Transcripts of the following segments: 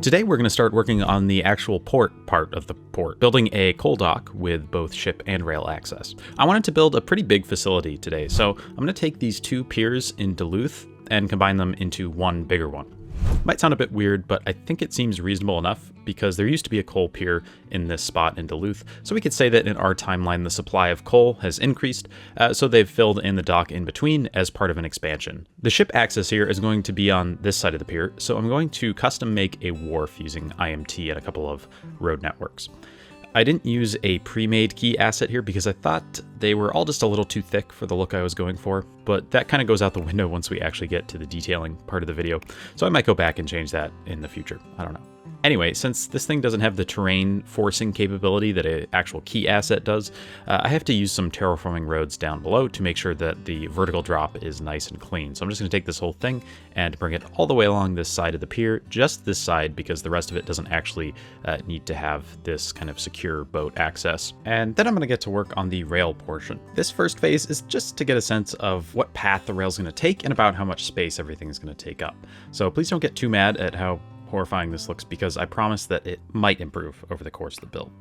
Today we're going to start working on the actual port part of the port, building a coal dock with both ship and rail access. I wanted to build a pretty big facility today, so I'm going to take these two piers in Duluth and combine them into one bigger one. Might sound a bit weird, but I think it seems reasonable enough because there used to be a coal pier in this spot in Duluth, so we could say that in our timeline the supply of coal has increased, so they've filled in the dock in between as part of an expansion. The ship access here is going to be on this side of the pier, so I'm going to custom make a wharf using IMT and a couple of road networks. I didn't use a pre-made key asset here because I thought they were all just a little too thick for the look I was going for, but that kind of goes out the window once we actually get to the detailing part of the video, so I might go back and change that in the future. I don't know. Anyway, since this thing doesn't have the terrain forcing capability that an actual key asset does, I have to use some terraforming roads down below to make sure that the vertical drop is nice and clean. So I'm just going to take this whole thing and bring it all the way along this side of the pier, just this side, because the rest of it doesn't actually need to have this kind of secure boat access. And then I'm going to get to work on the rail portion. This first phase is just to get a sense of what path the rail is going to take and about how much space everything is going to take up. So please don't get too mad at how horrifying this looks, because I promise that it might improve over the course of the build.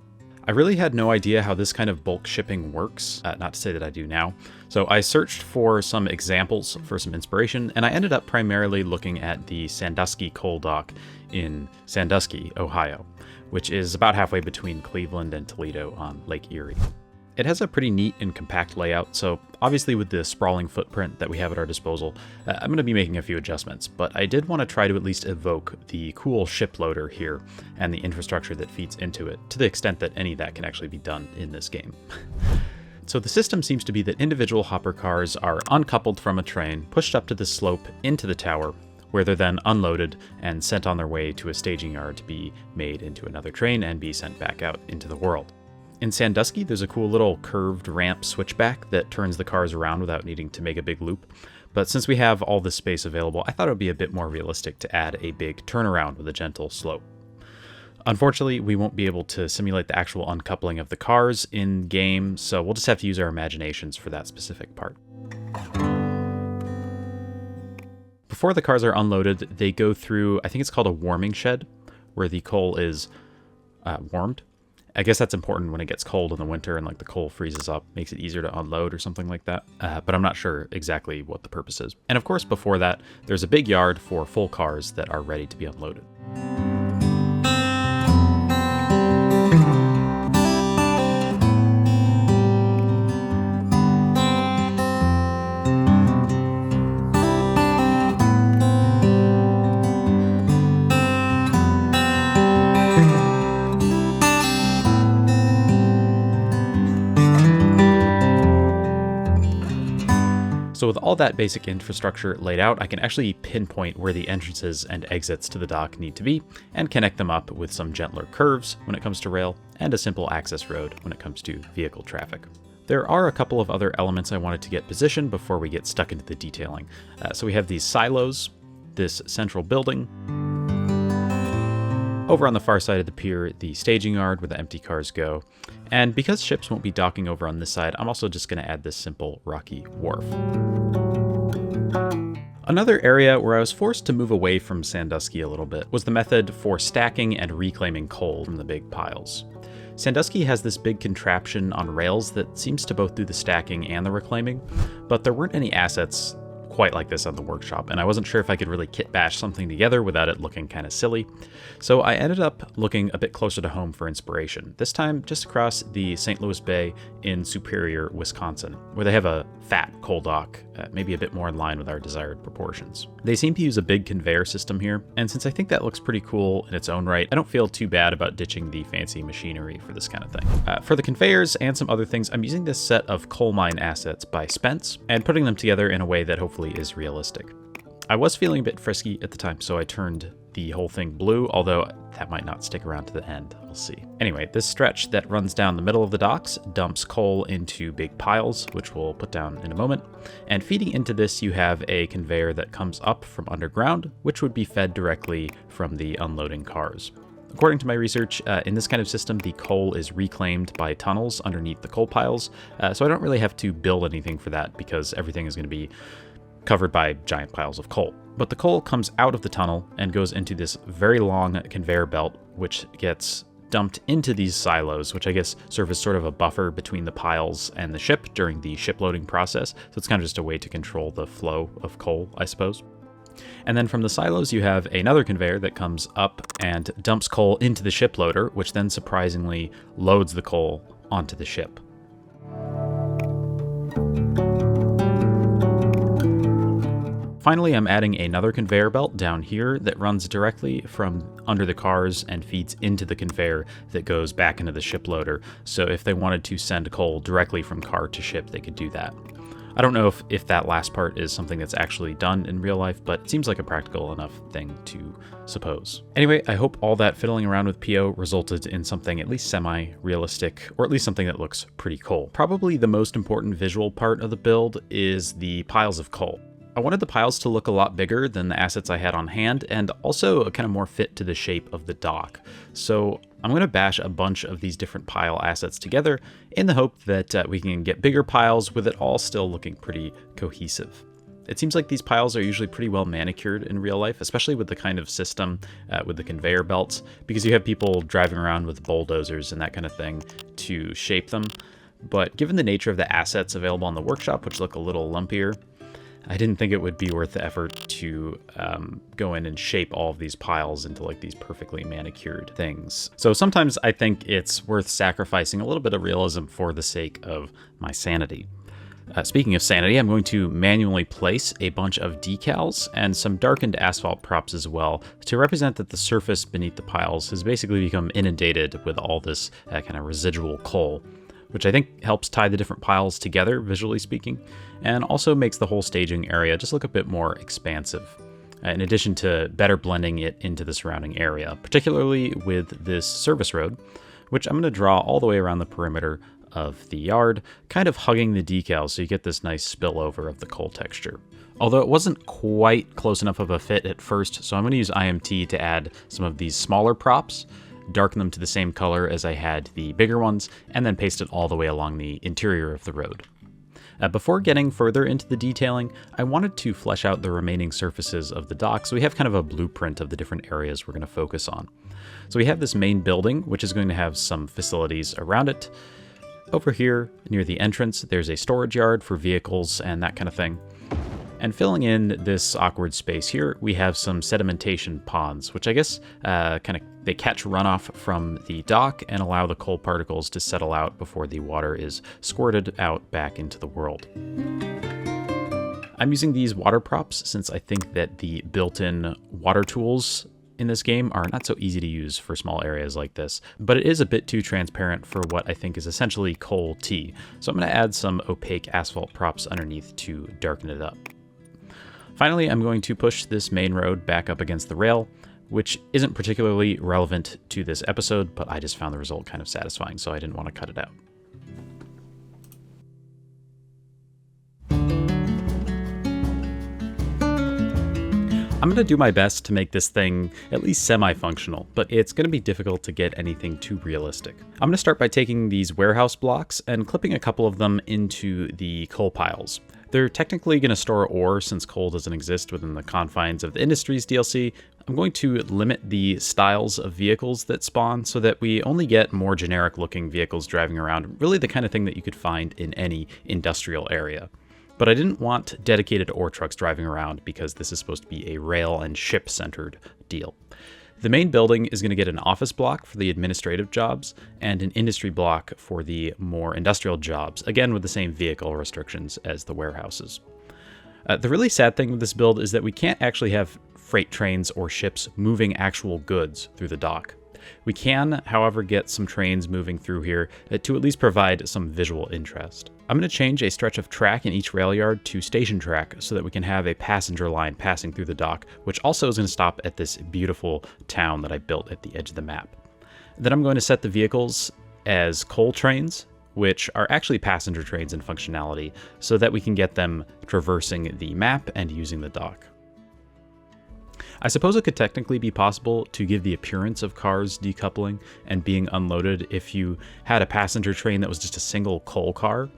I really had no idea how this kind of bulk shipping works, not to say that I do now, so I searched for some examples for some inspiration, and I ended up primarily looking at the Sandusky coal dock in Sandusky, Ohio, which is about halfway between Cleveland and Toledo on Lake Erie. It has a pretty neat and compact layout, so obviously with the sprawling footprint that we have at our disposal, I'm going to be making a few adjustments, but I did want to try to at least evoke the cool ship loader here and the infrastructure that feeds into it, to the extent that any of that can actually be done in this game. So the system seems to be that individual hopper cars are uncoupled from a train, pushed up to the slope into the tower, where they're then unloaded and sent on their way to a staging yard to be made into another train and be sent back out into the world. In Sandusky, there's a cool little curved ramp switchback that turns the cars around without needing to make a big loop. But since we have all this space available, I thought it would be a bit more realistic to add a big turnaround with a gentle slope. Unfortunately, we won't be able to simulate the actual uncoupling of the cars in-game, so we'll just have to use our imaginations for that specific part. Before the cars are unloaded, they go through, I think it's called a warming shed, where the coal is warmed. I guess that's important when it gets cold in the winter and like the coal freezes up, makes it easier to unload or something like that. But I'm not sure exactly what the purpose is. And of course, before that, there's a big yard for full cars that are ready to be unloaded. So with all that basic infrastructure laid out, I can actually pinpoint where the entrances and exits to the dock need to be and connect them up with some gentler curves when it comes to rail and a simple access road when it comes to vehicle traffic. There are a couple of other elements I wanted to get positioned before we get stuck into the detailing. So we have these silos, this central building. Over on the far side of the pier, the staging yard where the empty cars go. And because ships won't be docking over on this side, I'm also just going to add this simple rocky wharf. Another area where I was forced to move away from Sandusky a little bit was the method for stacking and reclaiming coal from the big piles. Sandusky has this big contraption on rails that seems to both do the stacking and the reclaiming, but there weren't any assets quite like this on the workshop, and I wasn't sure if I could really kit bash something together without it looking kind of silly. So I ended up looking a bit closer to home for inspiration, this time just across the St. Louis Bay in Superior, Wisconsin, where they have a fat coal dock, maybe a bit more in line with our desired proportions. They seem to use a big conveyor system here, and since I think that looks pretty cool in its own right, I don't feel too bad about ditching the fancy machinery for this kind of thing. For the conveyors and some other things, I'm using this set of coal mine assets by Spence and putting them together in a way that hopefully is realistic. I was feeling a bit frisky at the time, so I turned the whole thing blue, although that might not stick around to the end. We'll see. Anyway, this stretch that runs down the middle of the docks dumps coal into big piles, which we'll put down in a moment. And feeding into this, you have a conveyor that comes up from underground, which would be fed directly from the unloading cars. According to my research, in this kind of system, the coal is reclaimed by tunnels underneath the coal piles, so I don't really have to build anything for that because everything is going to be covered by giant piles of coal. But the coal comes out of the tunnel and goes into this very long conveyor belt, which gets dumped into these silos, which I guess serve as sort of a buffer between the piles and the ship during the ship loading process. So it's kind of just a way to control the flow of coal, I suppose. And then from the silos, you have another conveyor that comes up and dumps coal into the ship loader, which then surprisingly loads the coal onto the ship. Finally, I'm adding another conveyor belt down here that runs directly from under the cars and feeds into the conveyor that goes back into the ship loader. So if they wanted to send coal directly from car to ship, they could do that. I don't know if that last part is something that's actually done in real life, but it seems like a practical enough thing to suppose. Anyway, I hope all that fiddling around with PO resulted in something at least semi-realistic, or at least something that looks pretty cool. Probably the most important visual part of the build is the piles of coal. I wanted the piles to look a lot bigger than the assets I had on hand, and also kind of more fit to the shape of the dock. So I'm going to bash a bunch of these different pile assets together in the hope that we can get bigger piles with it all still looking pretty cohesive. It seems like these piles are usually pretty well manicured in real life, especially with the kind of system with the conveyor belts, because you have people driving around with bulldozers and that kind of thing to shape them. But given the nature of the assets available on the workshop, which look a little lumpier, I didn't think it would be worth the effort to go in and shape all of these piles into like these perfectly manicured things. So sometimes I think it's worth sacrificing a little bit of realism for the sake of my sanity. Speaking of sanity, I'm going to manually place a bunch of decals and some darkened asphalt props as well to represent that the surface beneath the piles has basically become inundated with all this kind of residual coal, which I think helps tie the different piles together, visually speaking, and also makes the whole staging area just look a bit more expansive, in addition to better blending it into the surrounding area, particularly with this service road, which I'm going to draw all the way around the perimeter of the yard, kind of hugging the decals so you get this nice spillover of the coal texture. Although it wasn't quite close enough of a fit at first, so I'm going to use IMT to add some of these smaller props, darken them to the same color as I had the bigger ones, and then paste it all the way along the interior of the road. Before getting further into the detailing, I wanted to flesh out the remaining surfaces of the dock so we have kind of a blueprint of the different areas we're going to focus on. So we have this main building, which is going to have some facilities around it. Over here, near the entrance, there's a storage yard for vehicles and that kind of thing. And filling in this awkward space here, we have some sedimentation ponds, which I guess they catch runoff from the dock and allow the coal particles to settle out before the water is squirted out back into the world. I'm using these water props since I think that the built-in water tools in this game are not so easy to use for small areas like this, but it is a bit too transparent for what I think is essentially coal tea. So I'm going to add some opaque asphalt props underneath to darken it up. Finally, I'm going to push this main road back up against the rail, which isn't particularly relevant to this episode, but I just found the result kind of satisfying, so I didn't want to cut it out. I'm going to do my best to make this thing at least semi-functional, but it's going to be difficult to get anything too realistic. I'm going to start by taking these warehouse blocks and clipping a couple of them into the coal piles. They're technically going to store ore since coal doesn't exist within the confines of the Industries DLC. I'm going to limit the styles of vehicles that spawn so that we only get more generic looking vehicles driving around, really the kind of thing that you could find in any industrial area. But I didn't want dedicated ore trucks driving around because this is supposed to be a rail and ship centered deal. The main building is going to get an office block for the administrative jobs and an industry block for the more industrial jobs, again with the same vehicle restrictions as the warehouses. The really sad thing with this build is that we can't actually have freight trains or ships moving actual goods through the dock. We can, however, get some trains moving through here to at least provide some visual interest. I'm going to change a stretch of track in each rail yard to station track so that we can have a passenger line passing through the dock, which also is going to stop at this beautiful town that I built at the edge of the map. Then I'm going to set the vehicles as coal trains, which are actually passenger trains in functionality, so that we can get them traversing the map and using the dock. I suppose it could technically be possible to give the appearance of cars decoupling and being unloaded if you had a passenger train that was just a single coal car,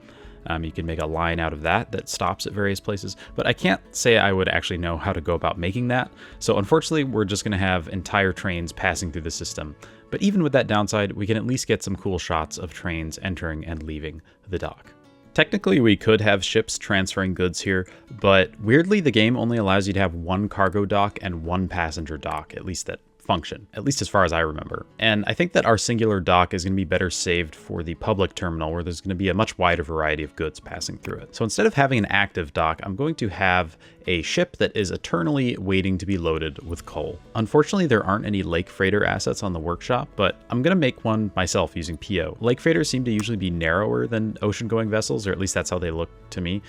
You can make a line out of that stops at various places, but I can't say I would actually know how to go about making that. So unfortunately, we're just going to have entire trains passing through the system. But even with that downside, we can at least get some cool shots of trains entering and leaving the dock. Technically, we could have ships transferring goods here, but weirdly, the game only allows you to have one cargo dock and one passenger dock, at least that function, at least as far as I remember. And I think that our singular dock is going to be better saved for the public terminal, where there's going to be a much wider variety of goods passing through it. So instead of having an active dock, I'm going to have a ship that is eternally waiting to be loaded with coal. Unfortunately, there aren't any lake freighter assets on the workshop, but I'm going to make one myself using PO. Lake freighters seem to usually be narrower than ocean-going vessels, or at least that's how they look to me.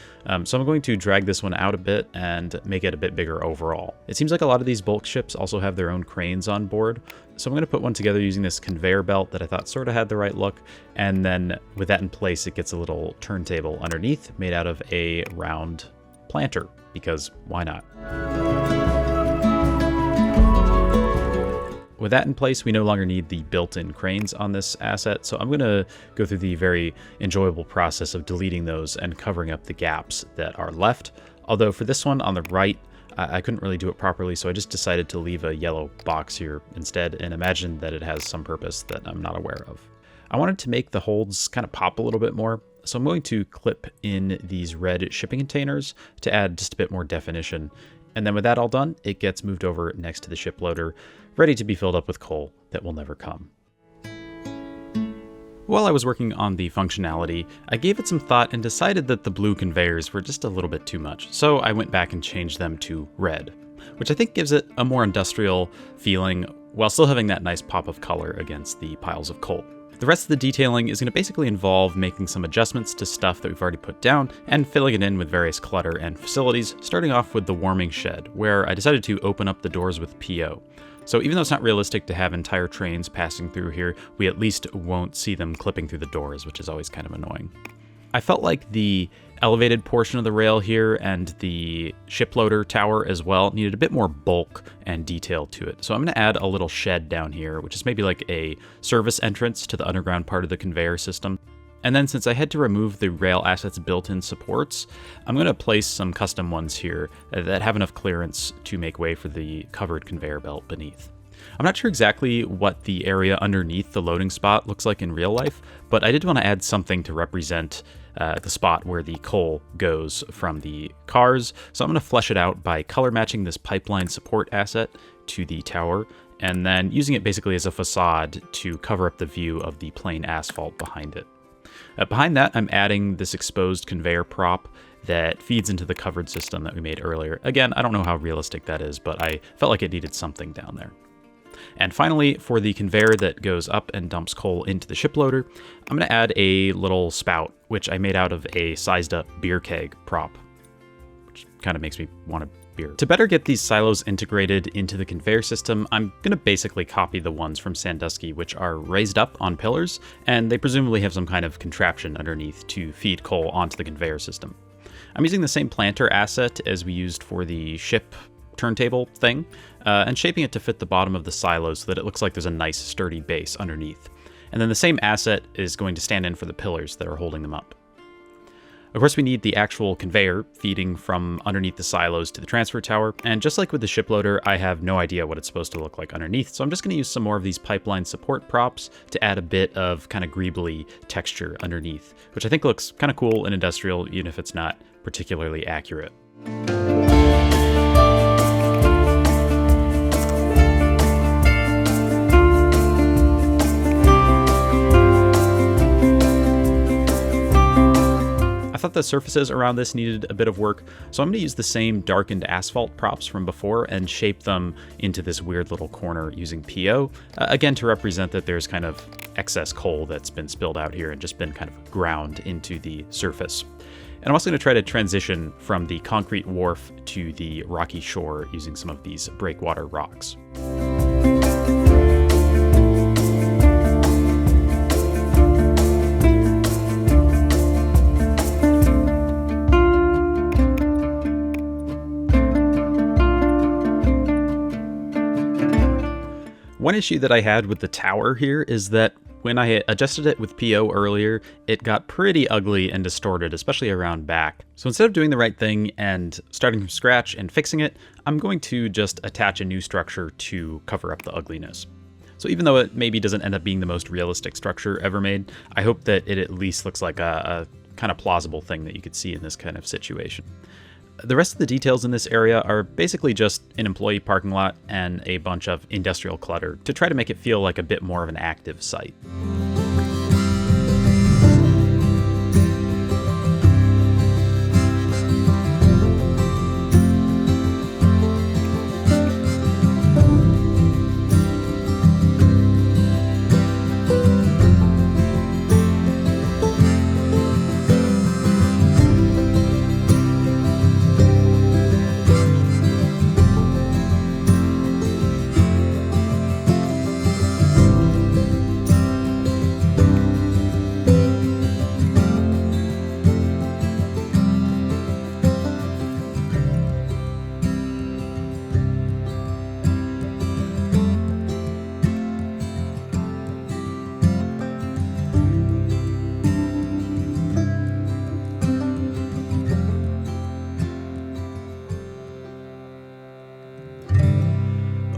So I'm going to drag this one out a bit and make it a bit bigger overall. It seems like a lot of these bulk ships also have their own cranes on board. So I'm going to put one together using this conveyor belt that I thought sort of had the right look. And then with that in place, it gets a little turntable underneath made out of a round planter, because why not? With that in place, we no longer need the built-in cranes on this asset, so I'm going to go through the very enjoyable process of deleting those and covering up the gaps that are left. Although for this one on the right, I couldn't really do it properly, so I just decided to leave a yellow box here instead and imagine that it has some purpose that I'm not aware of. I wanted to make the holds kind of pop a little bit more, so I'm going to clip in these red shipping containers to add just a bit more definition. And then with that all done, it gets moved over next to the ship loader, ready to be filled up with coal that will never come. While I was working on the functionality, I gave it some thought and decided that the blue conveyors were just a little bit too much, so I went back and changed them to red, which I think gives it a more industrial feeling while still having that nice pop of color against the piles of coal. The rest of the detailing is going to basically involve making some adjustments to stuff that we've already put down and filling it in with various clutter and facilities, starting off with the warming shed, where I decided to open up the doors with PO. So even though it's not realistic to have entire trains passing through here, we at least won't see them clipping through the doors, which is always kind of annoying. I felt like the elevated portion of the rail here and the ship loader tower as well needed a bit more bulk and detail to it. So I'm going to add a little shed down here, which is maybe like a service entrance to the underground part of the conveyor system. And then since I had to remove the rail asset's built-in supports, I'm going to place some custom ones here that have enough clearance to make way for the covered conveyor belt beneath. I'm not sure exactly what the area underneath the loading spot looks like in real life, but I did want to add something to represent the spot where the coal goes from the cars. So I'm going to flesh it out by color matching this pipeline support asset to the tower, and then using it basically as a facade to cover up the view of the plain asphalt behind it. Behind that, I'm adding this exposed conveyor prop that feeds into the covered system that we made earlier. Again, I don't know how realistic that is, but I felt like it needed something down there. And finally, for the conveyor that goes up and dumps coal into the ship loader, I'm going to add a little spout, which I made out of a sized up beer keg prop, which kind of makes me want a beer. To better get these silos integrated into the conveyor system, I'm going to basically copy the ones from Sandusky, which are raised up on pillars, and they presumably have some kind of contraption underneath to feed coal onto the conveyor system. I'm using the same planter asset as we used for the ship turntable thing, and shaping it to fit the bottom of the silo so that it looks like there's a nice sturdy base underneath. And then the same asset is going to stand in for the pillars that are holding them up. Of course, we need the actual conveyor feeding from underneath the silos to the transfer tower, and just like with the ship loader, I have no idea what it's supposed to look like underneath, so I'm just going to use some more of these pipeline support props to add a bit of kind of greebly texture underneath, which I think looks kind of cool and industrial, even if it's not particularly accurate. I thought the surfaces around this needed a bit of work, so I'm going to use the same darkened asphalt props from before and shape them into this weird little corner using PO, again to represent that there's kind of excess coal that's been spilled out here and just been kind of ground into the surface. And I'm also going to try to transition from the concrete wharf to the rocky shore using some of these breakwater rocks. One issue that I had with the tower here is that When I adjusted it with PO earlier, it got pretty ugly and distorted, especially around back. So instead of doing the right thing and starting from scratch and fixing it, I'm going to just attach a new structure to cover up the ugliness. So even though it maybe doesn't end up being the most realistic structure ever made, I hope that it at least looks like a kind of plausible thing that you could see in this kind of situation. The rest of the details in this area are basically just an employee parking lot and a bunch of industrial clutter to try to make it feel like a bit more of an active site.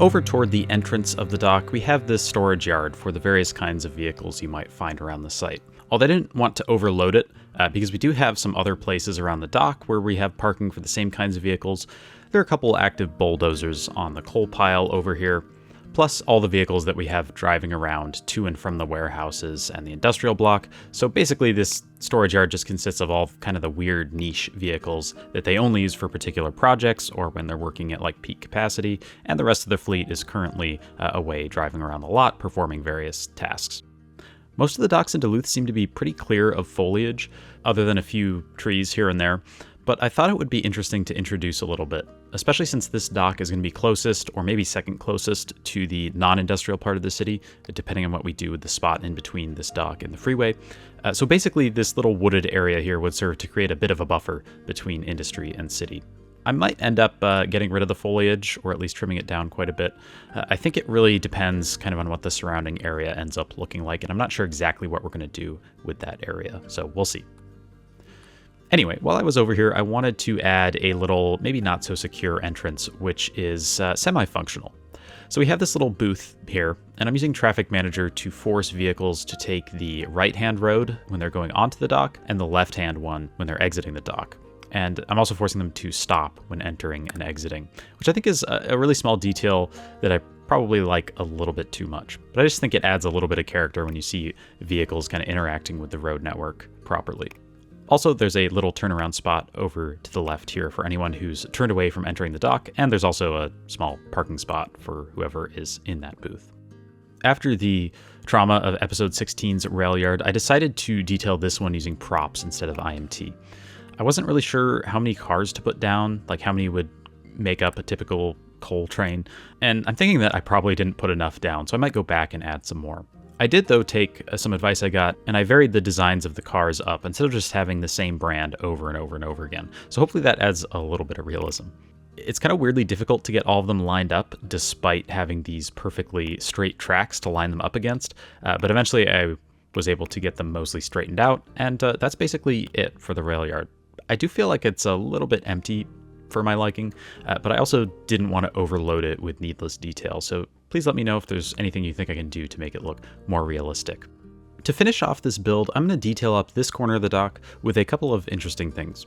Over toward the entrance of the dock, we have this storage yard for the various kinds of vehicles you might find around the site. Although I didn't want to overload it, because we do have some other places around the dock where we have parking for the same kinds of vehicles. There are a couple active bulldozers on the coal pile over here, plus all the vehicles that we have driving around to and from the warehouses and the industrial block. So basically this storage yard just consists of all kind of the weird niche vehicles that they only use for particular projects or when they're working at like peak capacity, and the rest of the fleet is currently away driving around the lot performing various tasks. Most of the docks in Duluth seem to be pretty clear of foliage, other than a few trees here and there, but I thought it would be interesting to introduce a little bit, especially since this dock is going to be closest, or maybe second closest, to the non-industrial part of the city, depending on what we do with the spot in between this dock and the freeway. So basically, this little wooded area here would serve to create a bit of a buffer between industry and city. I might end up getting rid of the foliage, or at least trimming it down quite a bit. I think it really depends kind of on what the surrounding area ends up looking like, and I'm not sure exactly what we're going to do with that area, so we'll see. Anyway, while I was over here, I wanted to add a little, maybe not so secure entrance, which is semi-functional. So we have this little booth here, and I'm using Traffic Manager to force vehicles to take the right-hand road when they're going onto the dock, and the left-hand one when they're exiting the dock. And I'm also forcing them to stop when entering and exiting, which I think is a really small detail that I probably like a little bit too much. But I just think it adds a little bit of character when you see vehicles kind of interacting with the road network properly. Also, there's a little turnaround spot over to the left here for anyone who's turned away from entering the dock, and there's also a small parking spot for whoever is in that booth. After the trauma of episode 16's rail yard, I decided to detail this one using props instead of IMT. I wasn't really sure how many cars to put down, like how many would make up a typical coal train, and I'm thinking that I probably didn't put enough down, so I might go back and add some more. I did, though, take some advice I got, and I varied the designs of the cars up instead of just having the same brand over and over and over again. So hopefully that adds a little bit of realism. It's kind of weirdly difficult to get all of them lined up, despite having these perfectly straight tracks to line them up against, but eventually I was able to get them mostly straightened out, and that's basically it for the rail yard. I do feel like it's a little bit empty for my liking, but I also didn't want to overload it with needless detail, so please let me know if there's anything you think I can do to make it look more realistic. To finish off this build, I'm going to detail up this corner of the dock with a couple of interesting things.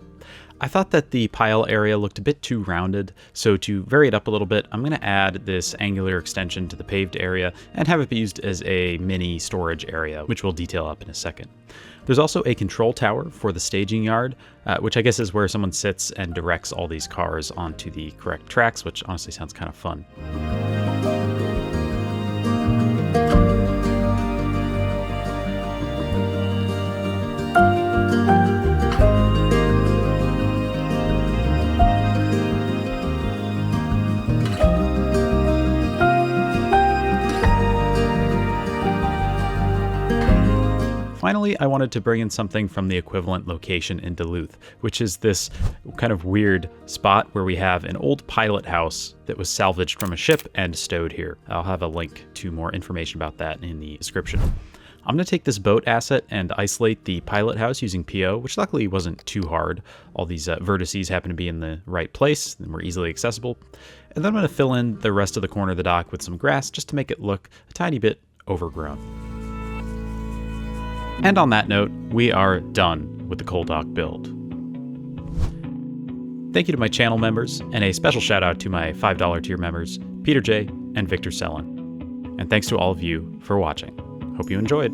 I thought that the pile area looked a bit too rounded, so to vary it up a little bit, I'm going to add this angular extension to the paved area and have it be used as a mini storage area, which we'll detail up in a second. There's also a control tower for the staging yard, which I guess is where someone sits and directs all these cars onto the correct tracks, which honestly sounds kind of fun. Finally, I wanted to bring in something from the equivalent location in Duluth, which is this kind of weird spot where we have an old pilot house that was salvaged from a ship and stowed here. I'll have a link to more information about that in the description. I'm going to take this boat asset and isolate the pilot house using PO, which luckily wasn't too hard. All these vertices happen to be in the right place and were easily accessible. And then I'm going to fill in the rest of the corner of the dock with some grass just to make it look a tiny bit overgrown. And on that note, we are done with the cold dock build. Thank you to my channel members, and a special shout out to my $5 tier members, Peter J. and Victor Sellen. And thanks to all of you for watching. Hope you enjoyed.